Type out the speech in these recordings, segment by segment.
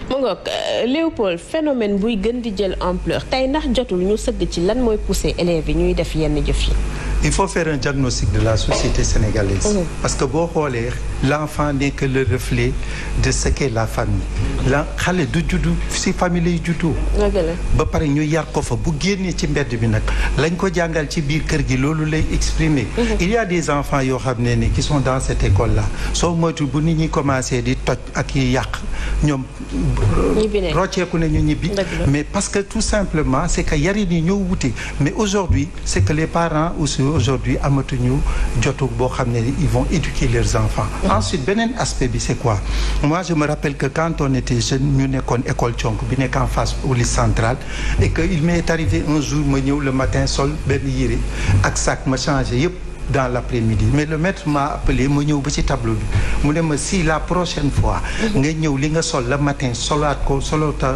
mu ngoog Léopold phénomène buy gën di jël ampleur tey ndax jotul ñu sëgg ci lan mooy pousser élèves yi ñuy def yenn jëf yi. Il faut faire un diagnostic de la société sénégalaise. Parce que boo xoolee l'enfant n'est que le reflet de ce qu'est la famille. la xale du juddu si famille lay juddu. ba pare ñu yar ko fa bu génnee ci mbedd bi nag lañ ko jàngal ci biir kër gi loolu lay exprimer. Il y a des enfants yoo xam ne ni qui sont dans cette école là soo moytu bu nit ñi commencé di toj ak yi yàq ñoom. rocceeku ne ñu ñibbi. mais parce que tout simplement c'est que yari ni ñoo wuti mais aujourd'hui c'est que les parents aussi aujourd'hui amatuñu jotu boo xam ne ils vont éduquer leurs enfants. Ensuite beneen aspect bi c'est quoi moi je me rappelle que quand on était jeune ñu nekkoon école Thionk bi nekk en face au lycée central et que il m'est arrivé un jour ma ñëw le matin sol benn yére ak sac ma changé yëpp dans l'après-midi mais le maître m'a appelé ma ñëw ba ci tableau bi mu ne ma si la prochaine fois nga ñëw li nga sol le matin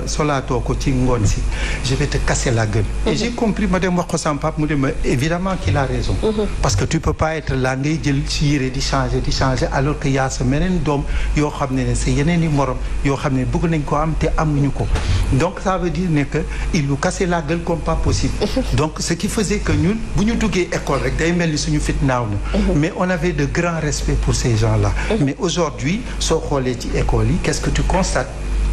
solaatoo ko ci ngoon si je vais te casser la gueule et j'ai compris ma dem wax ko sama papa mu ne ma évidemment qu'il a raison parce que tu peux pas être là ngay jël ci yére di changer alors que y a sa meneen doom yoo xam ne c'est yeneen i morom yoo xam ne bëgg nañ ko am te amuñu ko donc ça veut dire ne que il nous cassait la gueule comme pas possible donc ce qui faisait que ñun bu ñu duggee école rek day mel ni suñu fit naaw na mais on avait de grands respects pour ces gens-là mais aujourd'hui soo xoolee ci école yi qu'est-ce que tu constates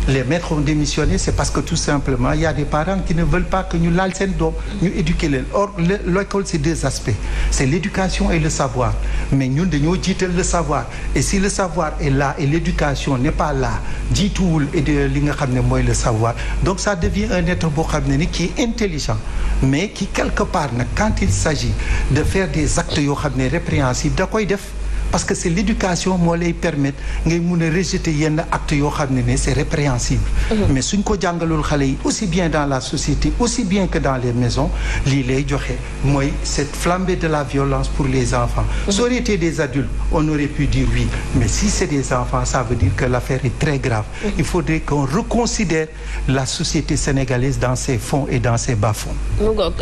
les maîtres ont démissionné c'est parce que tout simplement il y a des parents qui ne veulent pas que ñu laal seen doom ñu éduquer leen or l'école c'est deux aspects c'est l'éducation et le savoir mais ñun dañoo jiital le savoir et si le savoir est là et l'éducation n'est pas là jiituwul et li nga xam ne mooy le savoir donc ça devient un être boo xam ne ni qui est intelligent mais qui quelque part nag quand il s'agit de faire des actes yoo xam ne répréhensibles da koy def parce que c'est l'éducation moo lay permettre ngay mun a rejeter yenn actes yoo xam ne c'est répréhensible mais suñ ko jàngalul xale yi aussi bien dans la société aussi bien que dans les maisons lii lay joxe mooy cette flambée de la violence pour les enfants ça aurait été des adultes on aurait pu dire oui mais si c'est des enfants ça veut dire que l'affaire est très grave il faudrait qu'on reconsidère la société sénégalaise dans ses fonds et dans ses bas-fonds mu ngoog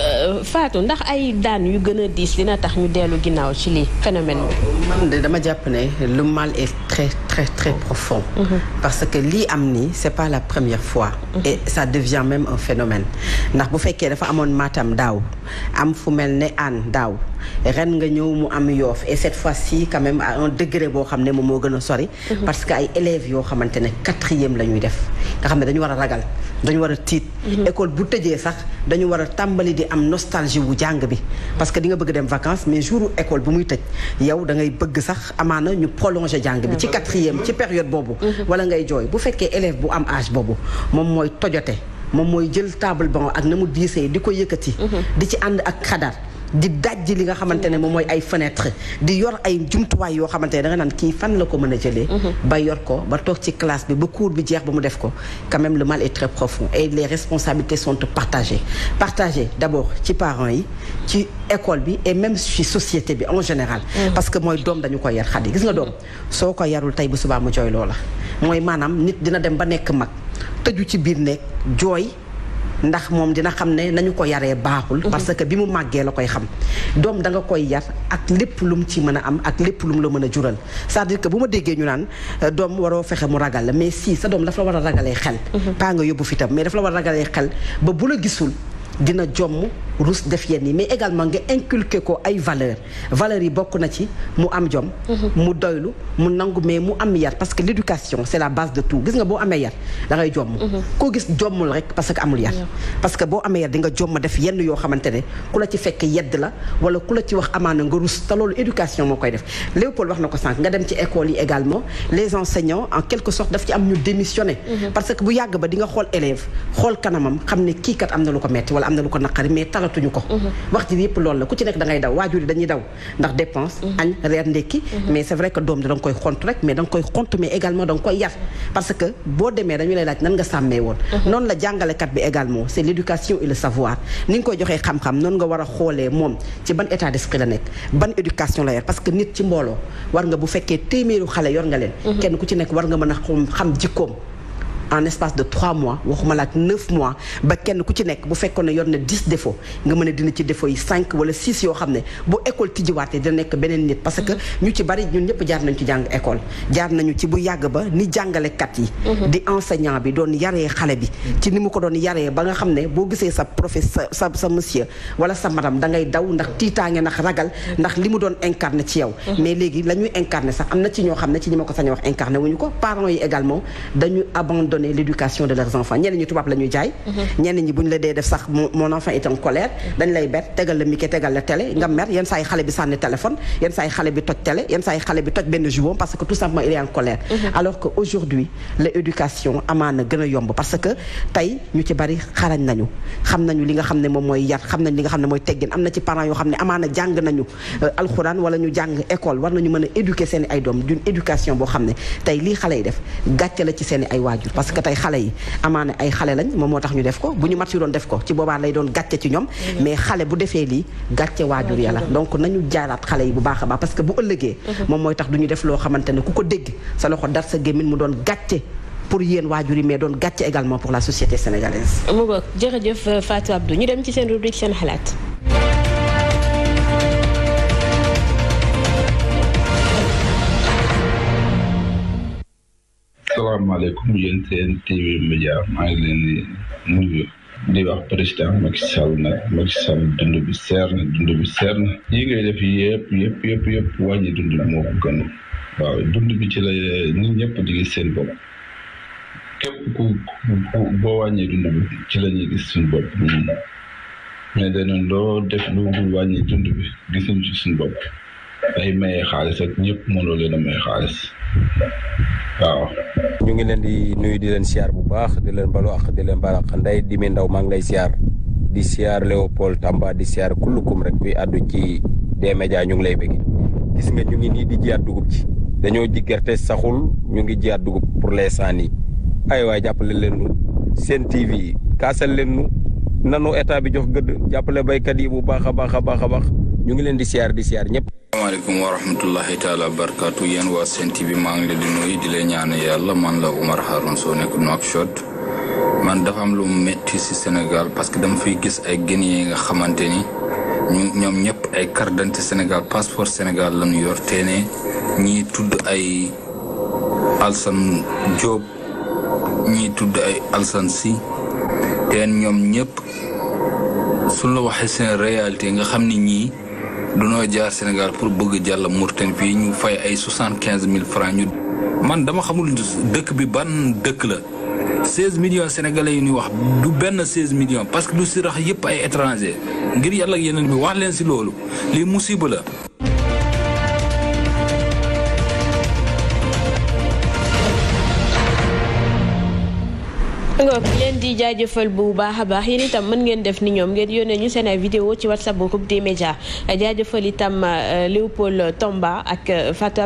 Fatou ndax ay daan yu gën a diis dina tax ñu dellu ginnaaw ci lii phénomène bi dama jàpp ne le mal est très très très profond parce que lii am nii c'est pas la première fois et ça devient même un phénomène ndax bu fekkee dafa amoon Matam daaw am fu mel ne Hann daaw ren nga ñëw mu am Yoff et cette fois-ci quand même à un degré boo xam ne moom moo gën a sori parce que ay élèves yoo xamante ne 4e la ñuy def nga xam ne dañu war a ragal dañu war a tiit école bu tëjee sax dañu war a tàmbali di am nostalgie wu jàng bi parce que di nga bëgg dem vacances mais jour école bu muy tëj yow da ngay bëgg sax amaana ñu prolonger jàng bi ci 4e ci période boobu wala ngay jooy bu fekkee élève bu am âge boobu moom mooy tojote moom mooy jël table banc ak na mu diisee di ko yëkkati di ci ànd ak xadar di dajji li nga xamante ne moom mooy ay fenêtre di yor ay jumtuwaay yoo xamante ne da nga naan kii fan la ko mën a jëlee ba yor ko ba toog ci classe bi ba cours bi jeex ba mu def ko quand même le mal est très profond et les responsabilités sont partagées d'abord ci parents yi ci école bi et même ci société bi en général parce que mooy doom dañu ko yar xadi gis nga doom soo ko yarul tey bu subaa mu jooy loola mooy maanaam nit dina dem ba nekk mag tëju ci biir nekk jooy ndax moom dina xam ne nañu ko yaree baaxul parce que bi mu màggee la koy xam doom da nga koy yar ak lépp lu mu ci mën a am ak lépp lu mu la mën a jural c'est-à-dire que bu ma déggee ñu naan doom waroo fexe mu ragal la mais si sa doom dafa la war a ragalee xel pas nga yóbbu fitam mais dafa la war a ragalee xel ba bu la gisul dina jomm rus def yenn yi mais également nga inculquer ko ay valeurs yi bokk na ci mu am jom mu doylu mu nangu mais mu am yar parce que l'éducation c'est la base de tout gis nga boo amee yar da ngay jomm koo gis jommul rek parce que amul yar parce que boo amee yar di nga jomm def yenn yoo xamante ne ku la ci fekk yedd la wala ku la ci wax amaana nga rus te loolu éducation moo koy def Léopold wax na ko sànq nga dem ci école yi également les enseignants en quelque sorte daf ci am ñu démissionné parce que bu yàgg ba di nga xool élève xool kanamam xam ne kii kat am na lu ko metti wala am na lu ko naqari mais talatuñu ko wax ji yëpp loolu la ku ci nekk da ngay daw waajur yi dañuy daw ndax dépense añ reer ndekki mais c'est vrai que doom da nga koy xont rek mais da nga koy xont mais également da nga koy yar parce que boo demee dañu lay laaj nan nga sàmmee woon noonu la jàngalekat bi également c'est l'éducation et le savoir ni nga koy joxee xam-xam noonu nga war a xoolee moom ci ban état d'esprit la nekk ban éducation la yor parce que nit ci mbooloo war nga bu fekkee téeméeru xale yor nga leen kenn ku ci nekk war nga mën a xam jikkoom en espace de 3 mois waxuma la ak 9 mois ba kenn ku ci nekk bu fekkoon ne yor na 10 défauts nga mën a dina ci défauts yi 5 wala 6 yoo xam ne bu école tijjiwaatee dina nekk beneen nit parce que ñu ci bari ñun ñëpp jaar nañu ci jàng école jaar nañu ci bu yàgg ba ni jàngalekat yi di enseignant bi doon yaree xale bi ci ni mu ko doon yaree ba nga xam ne boo gisee sa professeur sa monsieur wala sa madame da ngay daw ndax tiitaange ndax ragal ndax li mu doon incarné ci yow mais léegi la ñuy incarné sax am na ci ñoo xam ne ci ñi ma ko sañ wax incarné wuñu ko parents yi également dañu abandonner l'éducation de leurs enfants ñenn ñi tubaab la ñuy jaay ñenn ñi bu ñu la dee def sax mon enfant est en colère dañ lay bet tegal la mike tegal la télé nga mer yenn saa yi xale bi sànni téléphone yenn saa yi xale bi toj télé yenn saa yi xale bi toj benn jouet parce que tout simplement il est en colère alors que aujourd'hui l'éducation amaana gën a yomb parce que tey ñu ci bari xarañ nañu xam nañu li nga xam ne moom mooy yar xam nañu li nga xam ne mooy teggin am na ci parents yoo xam ne amaana jàng nañu alxuraan wala ñu jàng école war nañu mën a éduquer seen ay doom d'une éducation boo xam ne tey lii xale yi def gàcce la ci seen ay waajur parce que tey xale yi amaana ay xale lañ moom moo tax ñu def ko bu ñu mat si doon def ko ci boobaa lay doon gàcce ci ñoom mais xale bu defee lii gàcce waajur yàlla donc nañu jaaraat xale yi bu baax a baax parce que bu ëllëgee moom mooy tax du ñu def loo xamante ne ku ko dégg sa loxo dar sa gémmiñ mu doon gàcce pour yéen waajur yi mais doon gàcce également pour la société sénégalaise. mu ngoog jërëjëf Fatou Abdou ñu dem ci seen rubrique seen xalaat. salaamaaleykum yéen seen TV Média maa ngi leen di nuyu di wax président Macky Sall nag Macky Sall dund bi seer na yi ngay def yëpp wàññi dund bi moo ko gën waaw dund bi ci la nit ñëpp di gis seen bopp képp ku boo wàññee dund bi ci la ñuy gis suñu bopp mais danañ loo def lu wàññi dund bi gisuñ ci suñu bopp ay maye xaalis ak ñëpp mënoo leen a may xaalis waaw. ñu ngi leen di nuyu di leen siyaar bu baax di leen balu ak di leen baal ak Ndeye Dimi Ndaw maa ngi lay siyaar di siyaar Léopold Tamba di siyaar kullukum rek kuy àddu ci D-Média ñu ngi lay bëgg gis nga ñu ngi nii di jiyaat dugub ci dañoo ji gerte saxul ñu ngi jiyaat dugub pour l'instant nii ay waay jàppale leen nu seen TV kaasal leen nu nanu état bi jox gëdd jàppale baykat yi bu baax a baax ñu ngi leen di siyaar ñëpp. asalaamaaleykum wa rahmatullahi taala barakaatu yéen waa Sen TV maa ngi leen di nuyu di leen ñaan yàlla man la Oumar Haroun Sow nekk Nouakchott man dafa am lu metti ci Sénégal parce que dama fiy gis ay Guinéens yi nga xamante ni ñoom ñëpp ay carte d'identité Sénégal passeport Sénégal lañu yor te ne ñii tudd ay Alsan Diop ñii tudd ay Alsan Si te ñoom ñëpp su la waxee seen réalité nga xam ni ñii dunoo jaar Sénégal pour bëgg jàll Mauritanie fii ñu fay ay 75 000 francs ñu man dama xamul dëkk bi ban dëkk la 16 millions sénégalais yu ñuy wax du benn 16 millions parce que lu si rax yëpp ay étranger ngir yàlla ak yeneen bi wax leen si loolu lii musiba la. ngoog leen di jaajëfal bu baax a baax yéen itam mën ngeen def ni ñoom ngeen yónnee ñu seen ay vidéo ci WhatsApp bu groupe des médias jaajëfal itam Léopold Tamba ak Fatou